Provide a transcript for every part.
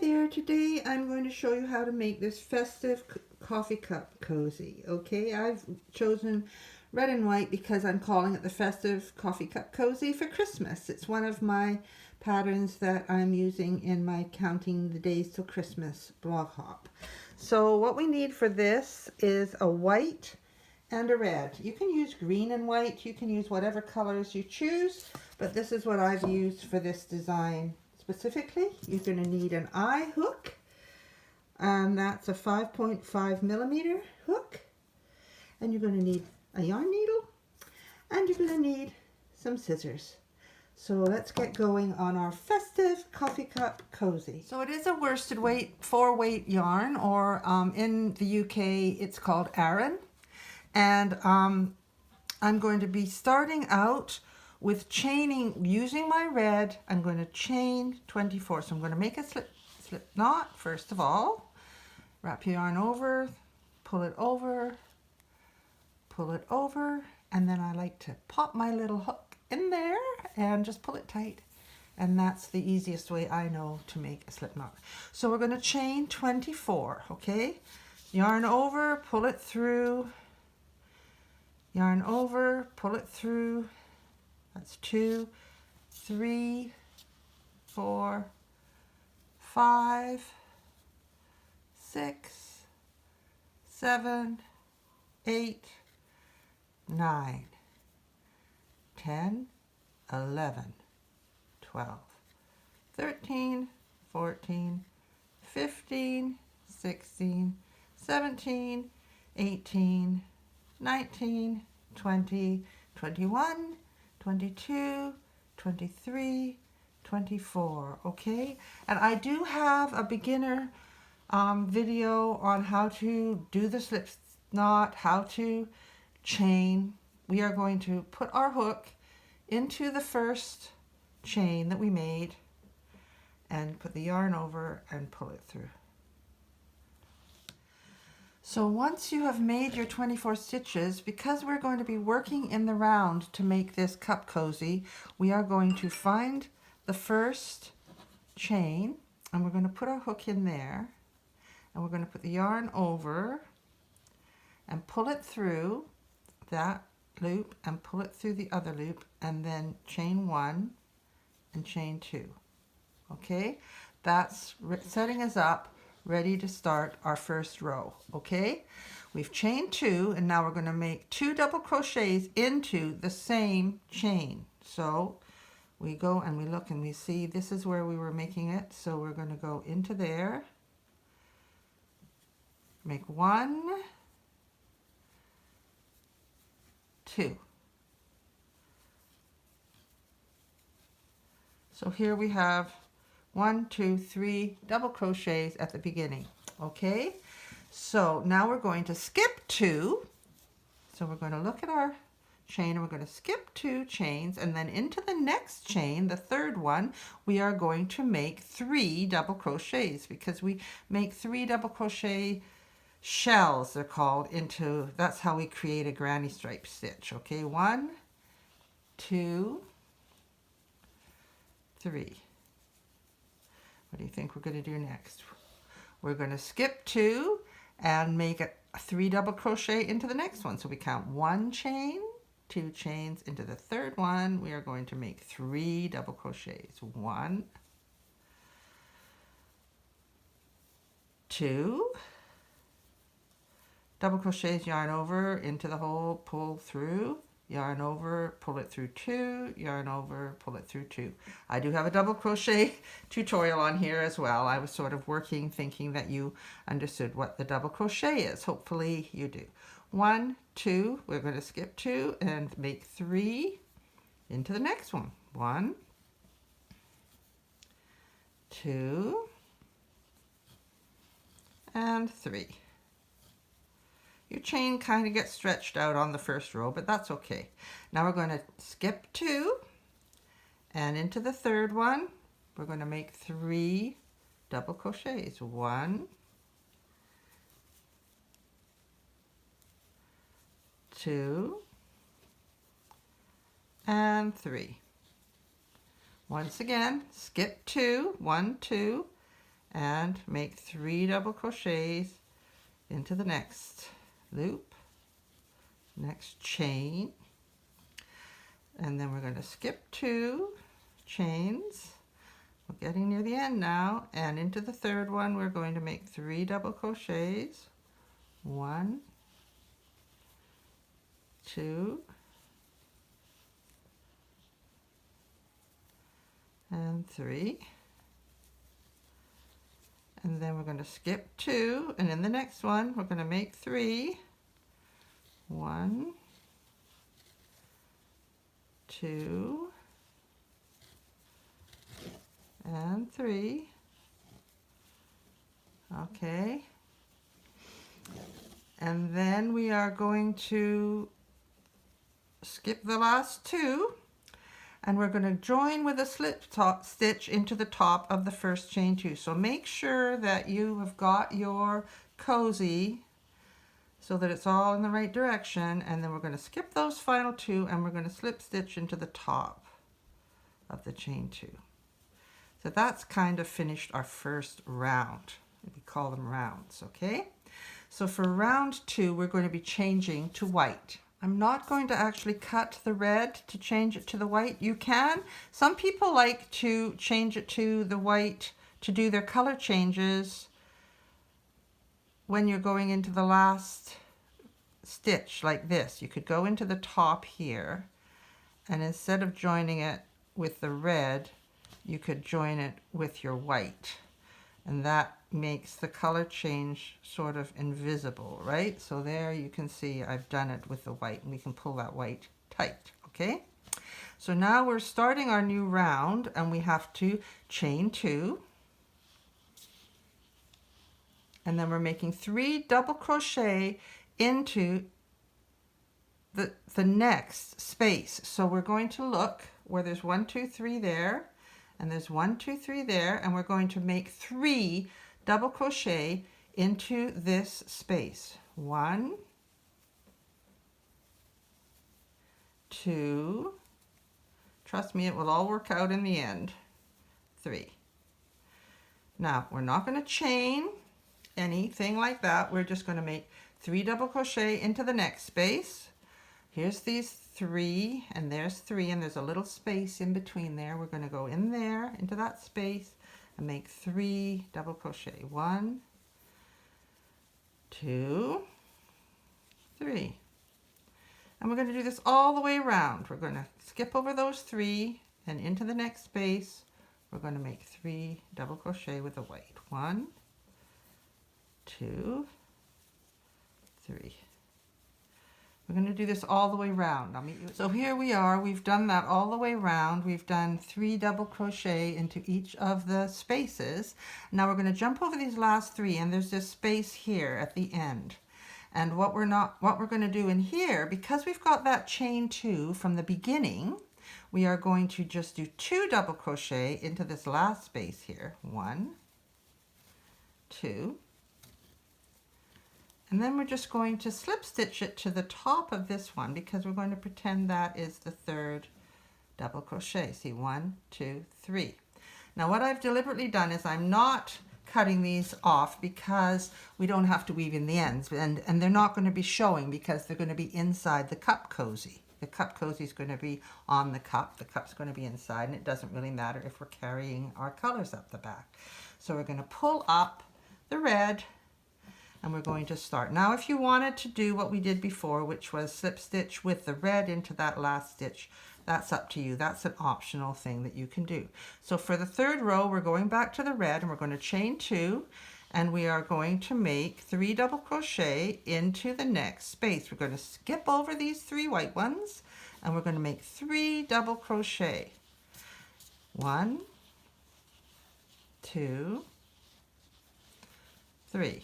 there, today I'm going to show you how to make this festive coffee cup cozy. Okay, I've chosen red and white because I'm calling it the Festive Coffee Cup Cozy for Christmas. It's one of my patterns that I'm using in my Counting the Days Till Christmas blog hop. So what we need for this is a white and a red. You can use green and white, you can use whatever colors you choose, but this is what I've used for this design. Specifically, you're going to need an eye hook, and that's a 5.5 millimeter hook, and you're going to need a yarn needle, and you're going to need some scissors. So let's get going on our Festive Coffee Cup Cozy. So it is a worsted weight 4-weight yarn, or in the UK it's called Aran, and I'm going to be starting out with chaining using my red. I'm going to chain 24. So I'm going to make a slip knot first of all. Wrap your yarn over, pull it over, and then I like to pop my little hook in there and just pull it tight. And that's the easiest way I know to make a slip knot. So we're going to chain 24, okay? Yarn over, pull it through, yarn over, pull it through. That's 2, 3, 4, 5, 6, 7, 8, 9, 10, 11, 12, 13, 14, 15, 16, 17, 18, 19, 20, 21, 22, 23, 24, okay? And I do have a beginner video on how to do the slip knot, how to chain. We are going to put our hook into the first chain that we made and put the yarn over and pull it through. So once you have made your 24 stitches, because we're going to be working in the round to make this cup cozy, we are going to find the first chain and we're going to put our hook in there, and we're going to put the yarn over and pull it through that loop and pull it through the other loop, and then chain 1 and chain 2. Okay, that's setting us up ready to start our first row. Okay, we've chained 2, and now we're going to make 2 double crochets into the same chain. So we go and we look and we see this is where we were making it, so we're going to go into there, make 1, 2. So here we have 1, 2, 3 double crochets at the beginning. Okay, so now we're going to skip 2. So we're going to look at our chain and we're going to skip 2 chains, and then into the next chain, the third one, we are going to make 3 double crochets, because we make 3 double crochet shells, they're called, into, that's how we create a granny stripe stitch. Okay, 1, 2, 3. What do you think we're going to do next? We're going to skip 2 and make a 3 double crochet into the next one. So we count 1 chain, 2 chains, into the third one we are going to make 3 double crochets. 1, 2, double crochets, yarn over into the hole, pull through, yarn over, pull it through 2, yarn over, pull it through 2. I do have a double crochet tutorial on here as well. I was sort of working, thinking that you understood what the double crochet is. Hopefully you do. 1, 2, we're going to skip 2 and make 3 into the next one. 1, 2, and 3. Your chain kind of gets stretched out on the first row, but that's okay. Now we're going to skip 2, and into the third one we're going to make 3 double crochets. 1, 2, and 3. Once again, skip 2, 1, 2, and make 3 double crochets into the next loop, next chain, and then we're going to skip 2 chains. We're getting near the end now, and into the third one we're going to make 3 double crochets. 1, 2, and 3. And then we're going to skip 2, and in the next one we're going to make 3. 1, 2, and 3. Okay. And then we are going to skip the last 2, and we're going to join with a slip stitch into the top of the first chain 2. So make sure that you have got your cozy so that it's all in the right direction, and then we're going to skip those final 2 and we're going to slip stitch into the top of the chain 2. So that's kind of finished our first round. We call them rounds, okay? So for round 2 we're going to be changing to white. I'm not going to actually cut the red to change it to the white. You can. Some people like to change it to the white to do their color changes when you're going into the last stitch like this. You could go into the top here, and instead of joining it with the red, you could join it with your white. And that makes the color change sort of invisible, right? So there you can see I've done it with the white, and we can pull that white tight, okay? So now we're starting our new round, and we have to chain 2. And then we're making 3 double crochet into the next space. So we're going to look where there's 1, 2, 3 there, and there's 1, 2, 3 there, and we're going to make 3 double crochet into this space. 1, 2, trust me, it will all work out in the end. 3. Now we're not going to chain anything like that. We're just going to make 3 double crochet into the next space. Here's these 3, and there's 3, and there's a little space in between there. We're going to go in there into that space and make 3 double crochet. 1, 2, 3. And we're going to do this all the way around. We're going to skip over those 3, and into the next space we're going to make 3 double crochet with the white. 1, 2, 3. We're going to do this all the way around. I'll meet you. So here we are. We've done that all the way around. We've done 3 double crochet into each of the spaces. Now we're going to jump over these last 3, and there's this space here at the end. And what we're going to do in here, because we've got that chain 2 from the beginning, we are going to just do 2 double crochet into this last space here. 1, 2. And then we're just going to slip stitch it to the top of this one, because we're going to pretend that is the 3rd double crochet. See, 1, 2, 3. Now what I've deliberately done is I'm not cutting these off because we don't have to weave in the ends, and they're not going to be showing because they're going to be inside the cup cozy. The cup cozy is going to be on the cup's going to be inside, and it doesn't really matter if we're carrying our colors up the back. So we're going to pull up the red, and we're going to start. Now if you wanted to do what we did before, which was slip stitch with the red into that last stitch, that's up to you. That's an optional thing that you can do. So for the 3rd row, we're going back to the red, and we're going to chain 2, and we are going to make 3 double crochet into the next space. We're going to skip over these 3 white ones, and we're going to make 3 double crochet. 1, 2, 3.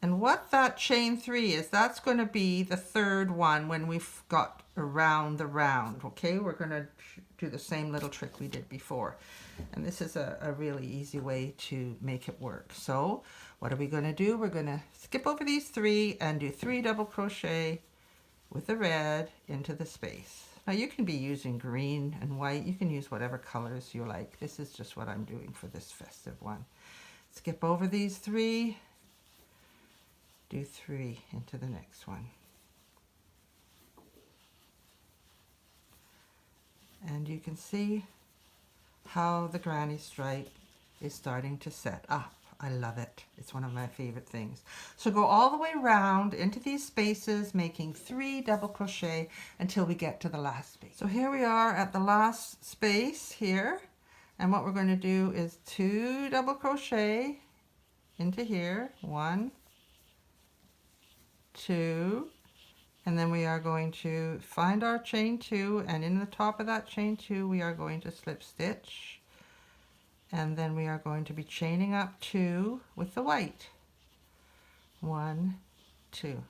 And what that chain 3 is, that's going to be the 3rd one when we've got around the round, okay? We're going to do the same little trick we did before. And this is a really easy way to make it work. So what are we going to do? We're going to skip over these 3 and do 3 double crochet with the red into the space. Now you can be using green and white. You can use whatever colors you like. This is just what I'm doing for this festive one. Skip over these 3, do 3 into the next one. And you can see how the granny stripe is starting to set up. I love it. It's one of my favorite things. So go all the way around into these spaces, making 3 double crochet until we get to the last space. So here we are at the last space here. And what we're going to do is 2 double crochet into here. 1, 2, and then we are going to find our chain 2, and in the top of that chain 2 we are going to slip stitch. And then we are going to be chaining up 2 with the white. 1, 2.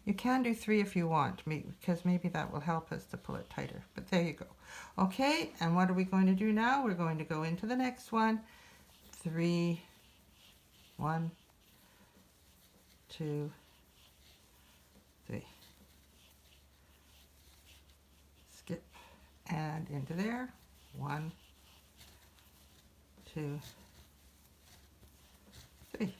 You can do 3 if you want, because maybe that will help us to pull it tighter. But there you go. Okay, and what are we going to do now? We're going to go into the next one. 3, 1, 2, 3. Skip and into there. 1, 2, 3.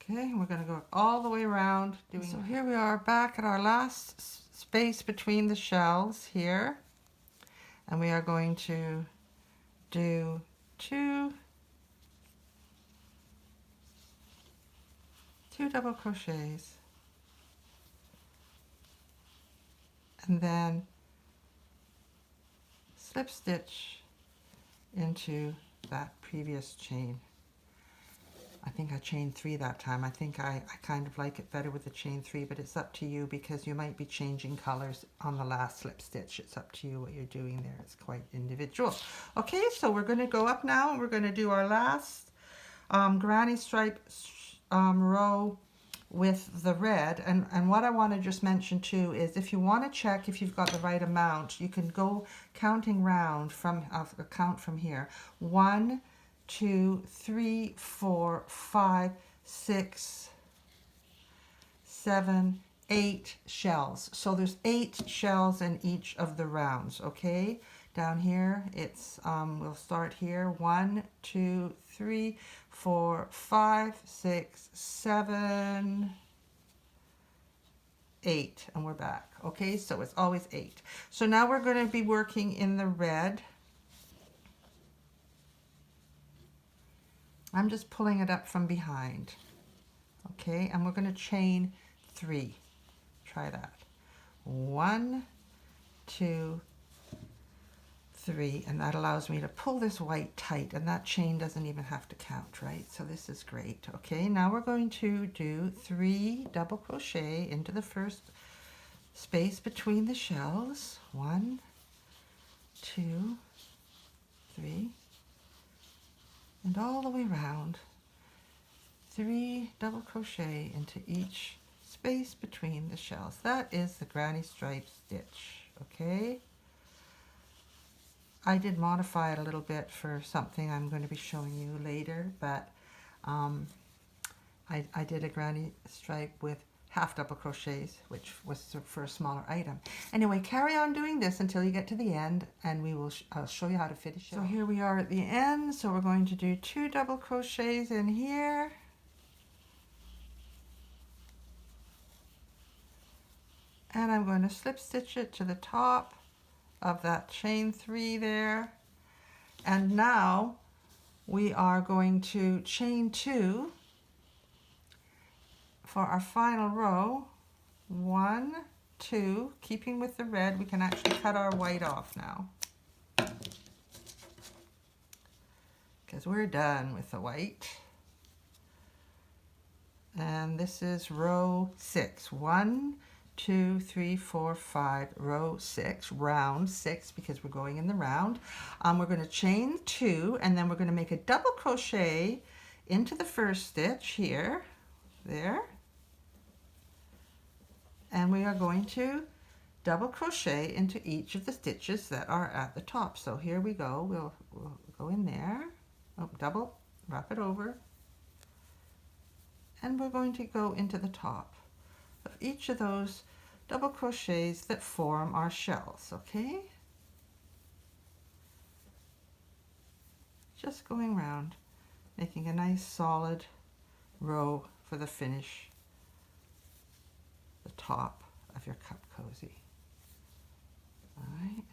Okay, we're going to go all the way around doing. So here we are back at our last space between the shells here, and we are going to do 2 double crochets, and then slip stitch into that previous chain. I think I chained 3 that time. I think I kind of like it better with the chain 3, but it's up to you because you might be changing colors on the last slip stitch. It's up to you what you're doing there. It's quite individual. Okay, so we're going to go up now and we're going to do our last granny stripe row with the red. And what I want to just mention too is if you want to check if you've got the right amount, you can go counting round from, I'll count from here. 1, 2, 3, 4, 5, 6, 7, 8 shells. So there's 8 shells in each of the rounds, okay? Down here, it's, we'll start here. 1, 2, 3, 4, 5, 6, 7, 8, and we're back. Okay, so it's always 8. So now we're going to be working in the red. I'm just pulling it up from behind. Okay, and we're going to chain 3. Try that. 1, 2, 3, and that allows me to pull this white tight, and that chain doesn't even have to count, right? So this is great. Okay, now we're going to do 3 double crochet into the first space between the shells. 1, 2, 3, and all the way around. 3 double crochet into each space between the shells. That is the granny stripe stitch. Okay, I did modify it a little bit for something I'm going to be showing you later, but I did a granny stripe with half double crochets, which was for a smaller item. Anyway, carry on doing this until you get to the end, and I'll show you how to finish it. So here we are at the end, so we're going to do 2 double crochets in here. And I'm going to slip stitch it to the top of that chain 3 there. And now we are going to chain 2 for our final row. 1, 2, keeping with the red. We can actually cut our white off now, because we're done with the white. And this is row 6. 1, 2, 3, 4, 5, row 6, round 6, because we're going in the round. We're going to chain 2, and then we're going to make a double crochet into the first stitch here, there, and we are going to double crochet into each of the stitches that are at the top. So here we go. We'll go in there, double, wrap it over, and we're going to go into the top. each of those double crochets that form our shells, okay? Just going round, making a nice solid row for the finish, the top of your cup cozy. All right.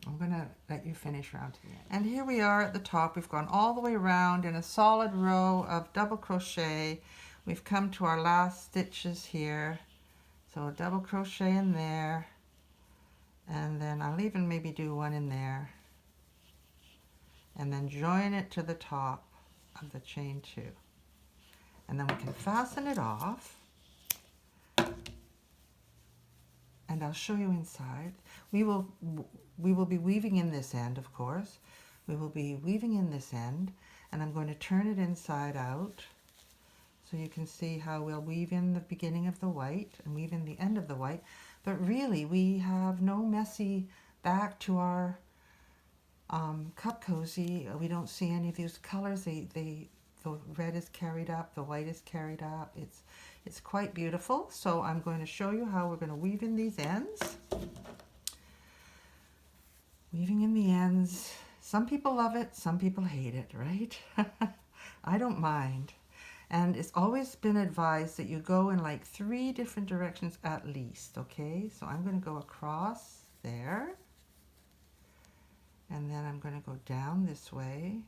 I'm going to let you finish round to the end. And here we are at the top. We've gone all the way around in a solid row of double crochet. We've come to our last stitches here. So a double crochet in there, and then I'll even maybe do one in there, and then join it to the top of the chain 2. And then we can fasten it off. And I'll show you inside. We will be weaving in this end, of course. We will be weaving in this end, and I'm going to turn it inside out so you can see how we'll weave in the beginning of the white and weave in the end of the white. But really, we have no messy back to our cup cozy. We don't see any of these colors. The red is carried up, the white is carried up. It's quite beautiful. So I'm going to show you how we're going to weave in these ends. Weaving in the ends. Some people love it, some people hate it, right? I don't mind. And it's always been advised that you go in like 3 different directions at least, okay? So I'm going to go across there. And then I'm going to go down this way.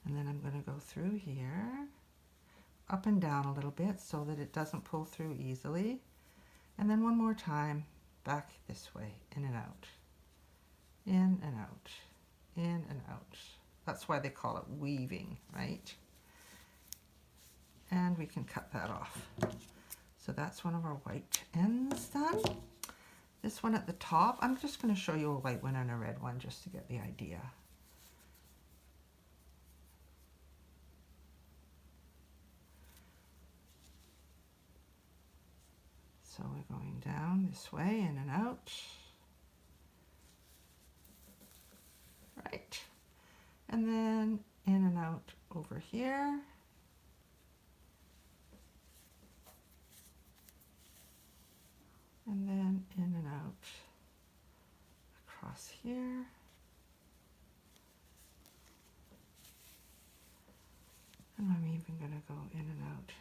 And then I'm going to go through here, up and down a little bit so that it doesn't pull through easily. And then one more time, back this way, in and out, in and out, in and out. That's why they call it weaving, right? And we can cut that off. So that's one of our white ends done. This one at the top, I'm just going to show you a white one and a red one just to get the idea. So we're going down this way, in and out. Right. And then in and out over here. And then in and out across here. And I'm even going to go in and out.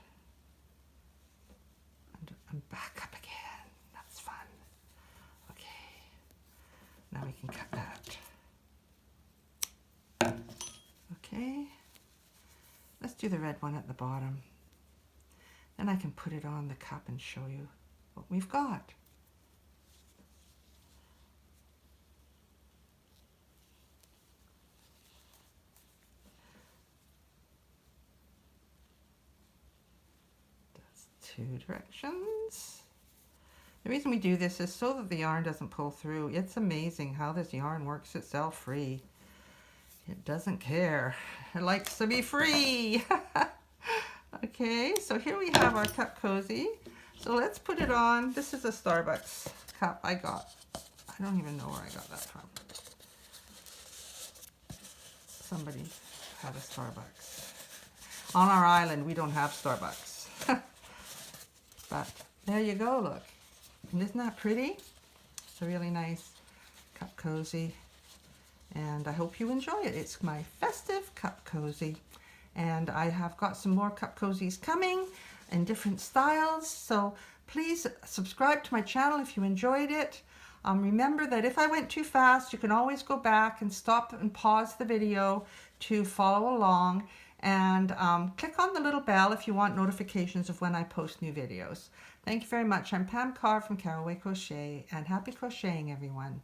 And back up again. That's fun. Okay. Now we can cut that. Okay. Let's do the red one at the bottom. Then I can put it on the cup and show you what we've got. That's 2 directions. The reason we do this is so that the yarn doesn't pull through. It's amazing how this yarn works itself free. It doesn't care. It likes to be free. Okay, so here we have our cup cozy. So let's put it on. This is a Starbucks cup I got. I don't even know where I got that from. Somebody had a Starbucks. On our island, we don't have Starbucks. But there you go, look. And isn't that pretty? It's a really nice cup cozy. And I hope you enjoy it. It's my festive cup cozy. And I have got some more cup cozies coming in different styles. So please subscribe to my channel if you enjoyed it. Remember that if I went too fast, you can always go back and stop and pause the video to follow along. And click on the little bell if you want notifications of when I post new videos. Thank you very much. I'm Pam Carr from Caraway Crochet, and happy crocheting, everyone.